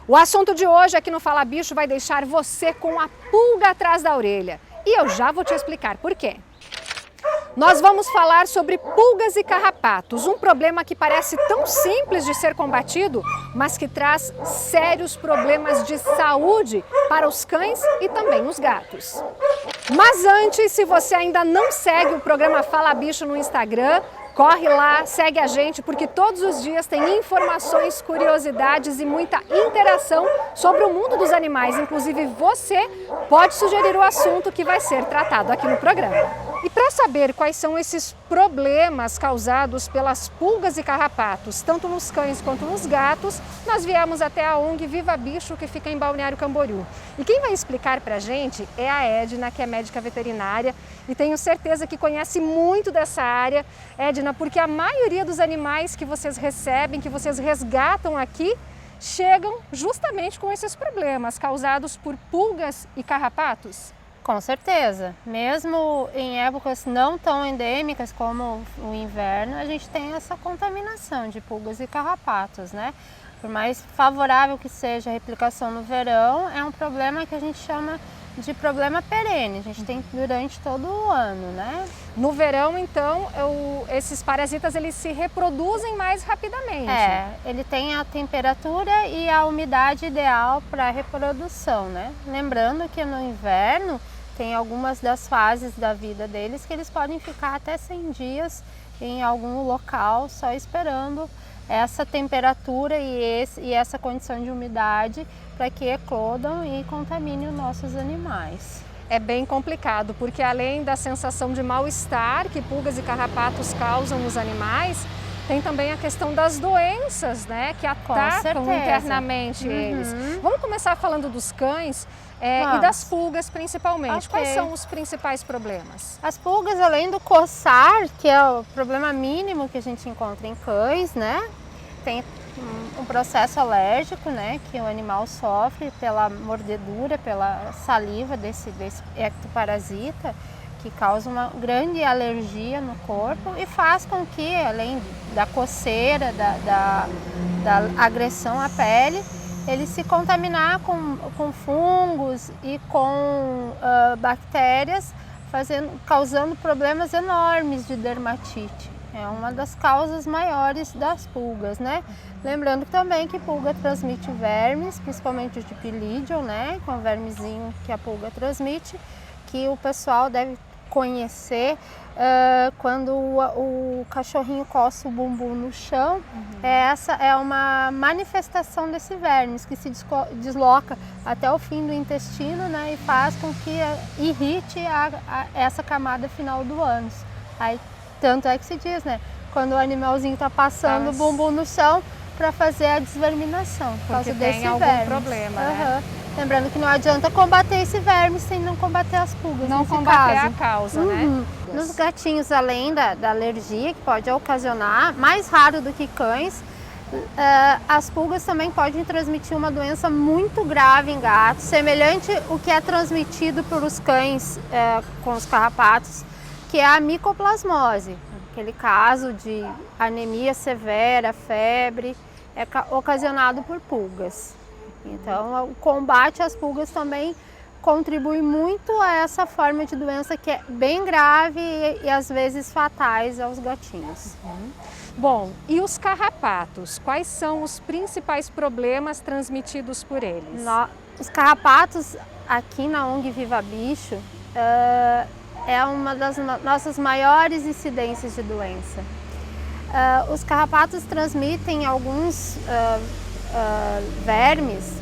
O assunto de hoje aqui no Fala Bicho vai deixar você com a pulga atrás da orelha. E eu já vou te explicar por quê. Nós vamos falar sobre pulgas e carrapatos, um problema que parece tão simples de ser combatido, mas que traz sérios problemas de saúde para os cães e também os gatos. Mas antes, se você ainda não segue o programa Fala Bicho no Instagram, corre lá, segue a gente, porque todos os dias tem informações, curiosidades e muita interação sobre o mundo dos animais. Inclusive você pode sugerir o assunto que vai ser tratado aqui no programa. E para saber quais são esses problemas causados pelas pulgas e carrapatos, tanto nos cães quanto nos gatos, nós viemos até a ONG Viva Bicho, que fica em Balneário Camboriú. E quem vai explicar para a gente é a Edna, que é médica veterinária, e tenho certeza que conhece muito dessa área. Edna, porque a maioria dos animais que vocês recebem, que vocês resgatam aqui, chegam justamente com esses problemas causados por pulgas e carrapatos? Com certeza, mesmo em épocas não tão endêmicas como o inverno, a gente tem essa contaminação de pulgas e carrapatos, né? Por mais favorável que seja a replicação no verão, é um problema que a gente chama de problema perene, a gente tem durante todo o ano, né? No verão, então, esses parasitas eles se reproduzem mais rapidamente. Ele tem a temperatura e a umidade ideal para a reprodução, né? Lembrando que no inverno tem algumas das fases da vida deles que eles podem ficar até 100 dias em algum local só esperando essa temperatura e essa condição de umidade para que eclodam e contaminem os nossos animais. É bem complicado, porque além da sensação de mal-estar que pulgas e carrapatos causam nos animais, tem também a questão das doenças, né, que atacam internamente eles. Vamos começar falando dos cães e das pulgas principalmente. Quais são os principais problemas? As pulgas, além do coçar, que é o problema mínimo que a gente encontra em cães, né, tem um processo alérgico, né, que o animal sofre pela mordedura, pela saliva desse ectoparasita, que causa uma grande alergia no corpo e faz com que, além da coceira, da agressão à pele, ele se contaminar com fungos e com bactérias, causando problemas enormes de dermatite. É uma das causas maiores das pulgas, né? Lembrando também que pulga transmite vermes, principalmente o Dipylidium, né? Com o vermezinho que a pulga transmite, que o pessoal deve conhecer quando o cachorrinho coça o bumbum no chão. Essa é uma manifestação desse vermes que se desloca até o fim do intestino, né? E faz com que irrite essa camada final do ânus. Aí, tanto é que se diz, né? Quando o animalzinho está passando o bumbum no chão para fazer a desverminação, por causa desse tem algum problema, né? Lembrando que não adianta combater esse verme sem não combater as pulgas. Não combater a causa, né? Nos gatinhos, além da alergia que pode ocasionar, mais raro do que cães, as pulgas também podem transmitir uma doença muito grave em gatos, semelhante ao que é transmitido pelos cães com os carrapatos, que é a micoplasmose, aquele caso de anemia severa, febre, é ocasionado por pulgas. Então, o combate às pulgas também contribui muito a essa forma de doença que é bem grave e às vezes fatais aos gatinhos. Bom, e os carrapatos? Quais são os principais problemas transmitidos por eles? Os carrapatos aqui na ONG Viva Bicho é uma das nossas maiores incidências de doença. Os carrapatos transmitem alguns vermes,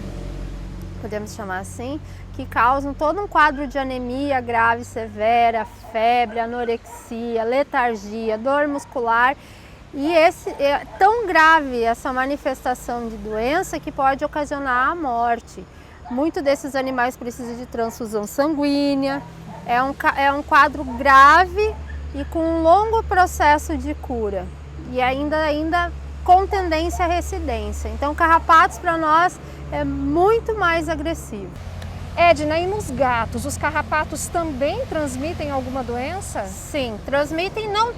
podemos chamar assim, que causam todo um quadro de anemia grave, severa, febre, anorexia, letargia, dor muscular. E é tão grave essa manifestação de doença que pode ocasionar a morte. Muitos desses animais precisam de transfusão sanguínea. É um quadro grave e com um longo processo de cura. E ainda com tendência à recidência. Então, carrapatos para nós é muito mais agressivo. Edna, e nos gatos, os carrapatos também transmitem alguma doença? Sim, transmitem não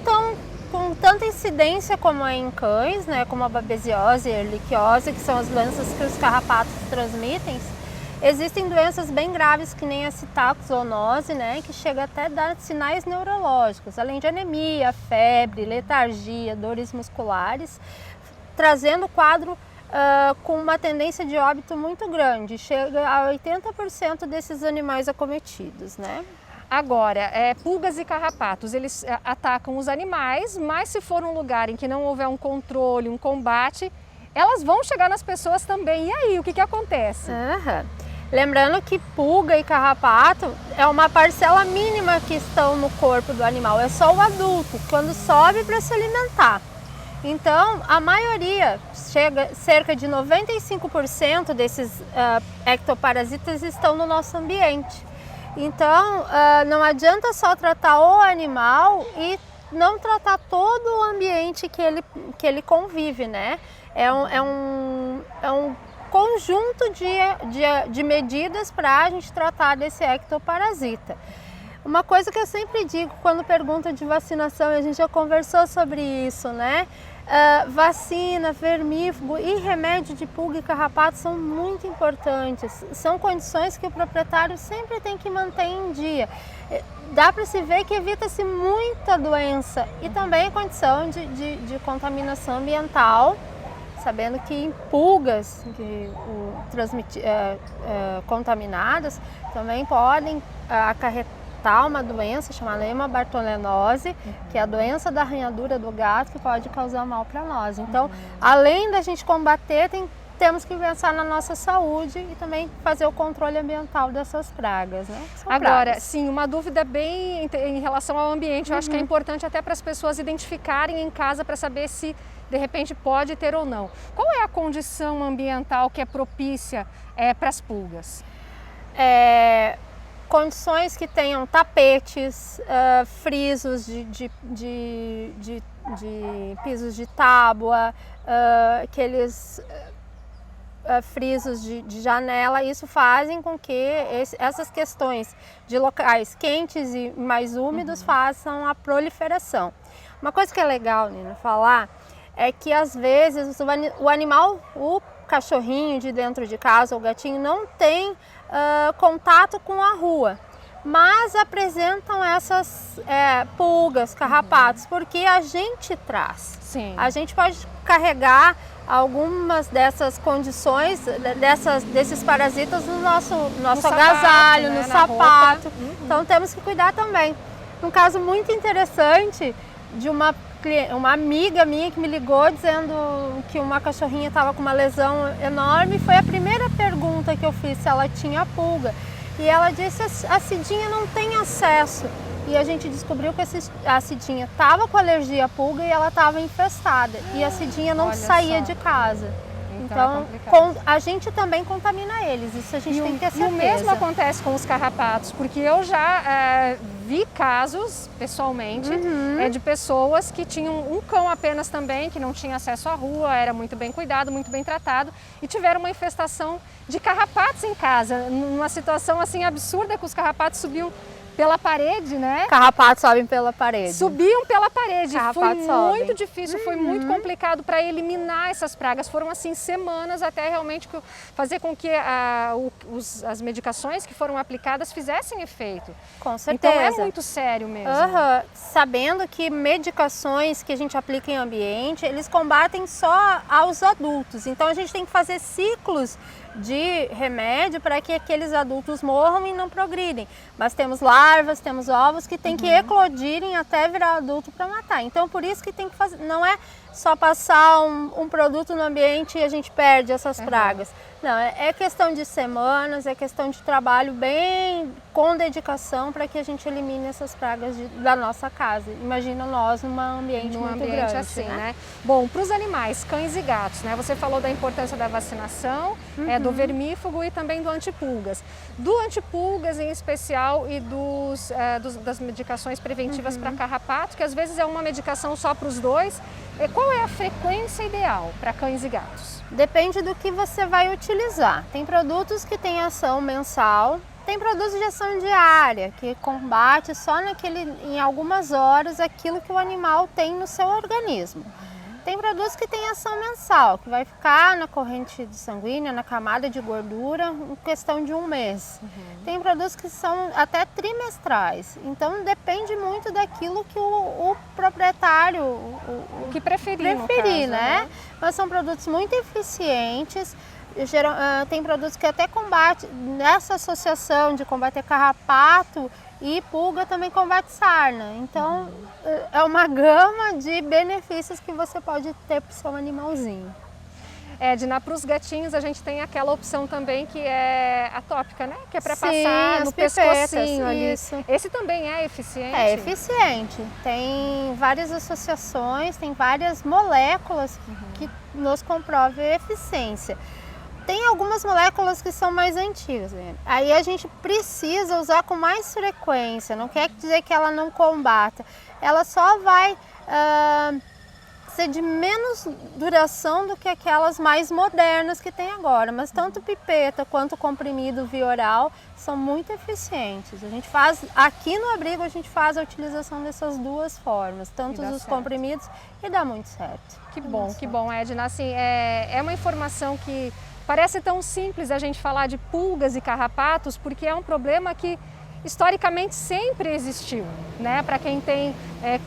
com tanta incidência como é em cães, né, como a babesiose e a erliquiose, que são as doenças que os carrapatos transmitem, existem doenças bem graves que nem a citacozoonose, né, que chega até a dar sinais neurológicos, além de anemia, febre, letargia, dores musculares, trazendo o quadro com uma tendência de óbito muito grande, chega a 80% desses animais acometidos, né? Agora, pulgas e carrapatos, eles atacam os animais, mas se for um lugar em que não houver um controle, um combate, elas vão chegar nas pessoas também. E aí, o que acontece? Lembrando que pulga e carrapato é uma parcela mínima que estão no corpo do animal, é só o adulto, quando sobe para se alimentar. Então, a maioria, cerca de 95% desses ectoparasitas estão no nosso ambiente. Então, não adianta só tratar o animal e não tratar todo o ambiente que ele convive, né? É um conjunto de medidas para a gente tratar desse ectoparasita. Uma coisa que eu sempre digo quando pergunta de vacinação, e a gente já conversou sobre isso, né? Vacina, vermífugo e remédio de pulga e carrapato são muito importantes. São condições que o proprietário sempre tem que manter em dia. Dá para se ver que evita-se muita doença e também a condição de contaminação ambiental, sabendo que em pulgas contaminadas também podem acarretar uma doença chamada hemabartolenose, que é a doença da arranhadura do gato que pode causar mal para nós. Então, além da gente combater, temos que pensar na nossa saúde e também fazer o controle ambiental dessas pragas, né? Agora, sim, uma dúvida bem em relação ao ambiente, eu acho que é importante até para as pessoas identificarem em casa para saber se de repente pode ter ou não. Qual é a condição ambiental que é propícia para as pulgas? Condições que tenham tapetes, frisos de pisos de tábua, aqueles frisos de janela, isso fazem com que essas questões de locais quentes e mais úmidos façam a proliferação. Uma coisa que é legal, Nina, falar é que às vezes o animal, o cachorrinho de dentro de casa, o gatinho, não tem contato com a rua, mas apresentam essas pulgas, carrapatos, porque a gente traz. Sim. A gente pode carregar algumas dessas condições, desses parasitas no nosso agasalho, né? no sapato. Então temos que cuidar também. Um caso muito interessante de uma amiga minha que me ligou dizendo que uma cachorrinha estava com uma lesão enorme. Foi a primeira pergunta que eu fiz se ela tinha pulga. E ela disse: a Cidinha não tem acesso. E a gente descobriu que a Cidinha estava com alergia à pulga e ela estava infestada. E a Cidinha não saía de casa. Então a gente também contamina eles, isso a gente tem que ter certeza. E o mesmo acontece com os carrapatos, porque eu já vi casos, pessoalmente, de pessoas que tinham um cão apenas também, que não tinha acesso à rua, era muito bem cuidado, muito bem tratado, e tiveram uma infestação de carrapatos em casa, numa situação assim absurda, que os carrapatos subiam pela parede, né? Carrapatos sobem pela parede. Subiam pela parede. Carrapatos foi muito difícil, foi muito complicado para eliminar essas pragas. Foram assim semanas até realmente fazer com que as medicações que foram aplicadas fizessem efeito. Com certeza. Então é muito sério mesmo. Sabendo que medicações que a gente aplica em ambiente, eles combatem só aos adultos. Então a gente tem que fazer ciclos de remédio para que aqueles adultos morram e não progridem. Mas temos larvas, temos ovos que tem que eclodirem até virar adulto para matar. Então por isso que tem que fazer, não é só passar um produto no ambiente e a gente perde essas pragas. Não, é questão de semanas, é questão de trabalho bem com dedicação para que a gente elimine essas pragas da nossa casa. Imagina nós num ambiente muito grande, assim, né? Bom, para os animais, cães e gatos, né? Você falou da importância da vacinação, do vermífugo e também do antipulgas. Do antipulgas em especial e das medicações preventivas para carrapato, que às vezes é uma medicação só para os dois. Qual é a frequência ideal para cães e gatos? Depende do que você vai utilizar. Tem produtos que têm ação mensal, tem produtos de ação diária, que combate só em algumas horas aquilo que o animal tem no seu organismo. Tem produtos que têm ação mensal, que vai ficar na corrente sanguínea, na camada de gordura, em questão de um mês. Tem produtos que são até trimestrais, então depende muito daquilo que o proprietário O que preferir, no preferir, caso, né? Mas são produtos muito eficientes. Tem produtos que até combate, nessa associação de combater carrapato e pulga também combate sarna. Então é uma gama de benefícios que você pode ter para o seu animalzinho. Edna, para os gatinhos a gente tem aquela opção também que é atópica, né? Que é para Sim, passar as no pipetas, pescocinho ali. isso. Esse também é eficiente? É eficiente. Tem várias associações, tem várias moléculas que nos comprovam a eficiência. Tem algumas moléculas que são mais antigas, né? Aí a gente precisa usar com mais frequência, não quer dizer que ela não combata. Ela só vai ser de menos duração do que aquelas mais modernas que tem agora, mas tanto pipeta quanto comprimido via oral são muito eficientes. A gente faz, aqui no abrigo a gente faz a utilização dessas duas formas, tanto os certo. comprimidos, e dá muito certo. Que bom, Edna. Assim, é uma informação que parece tão simples a gente falar de pulgas e carrapatos, porque é um problema que historicamente sempre existiu, né? Para quem tem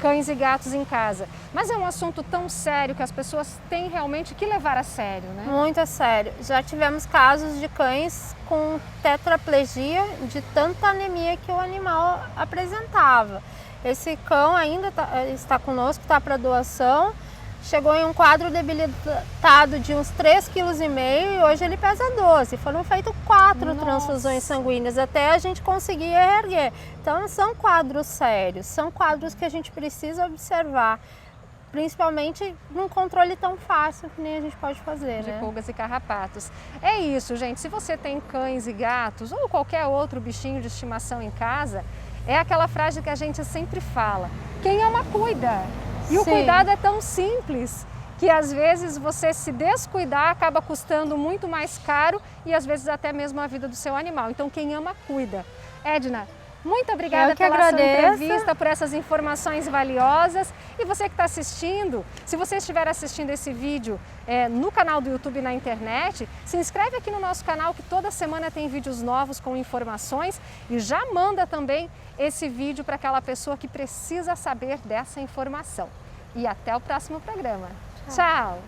cães e gatos em casa. Mas é um assunto tão sério que as pessoas têm realmente que levar a sério, né? Muito a sério. Já tivemos casos de cães com tetraplegia de tanta anemia que o animal apresentava. Esse cão ainda está conosco, está para doação. Chegou em um quadro debilitado de uns 3,5 kg e hoje ele pesa 12. Foram feitas 4 transfusões sanguíneas até a gente conseguir erguer. Então são quadros sérios, são quadros que a gente precisa observar, principalmente num controle tão fácil que nem a gente pode fazer, De né? pulgas e carrapatos. É isso, gente. Se você tem cães e gatos ou qualquer outro bichinho de estimação em casa, é aquela frase que a gente sempre fala: quem ama, cuida. E o cuidado é tão simples que às vezes você se descuidar acaba custando muito mais caro e às vezes até mesmo a vida do seu animal. Então quem ama, cuida. Edna, muito obrigada pela sua entrevista, por essas informações valiosas. E você que está assistindo, se você estiver assistindo esse vídeo no canal do YouTube e na internet, se inscreve aqui no nosso canal que toda semana tem vídeos novos com informações e já manda também esse vídeo para aquela pessoa que precisa saber dessa informação. E até o próximo programa. Tchau!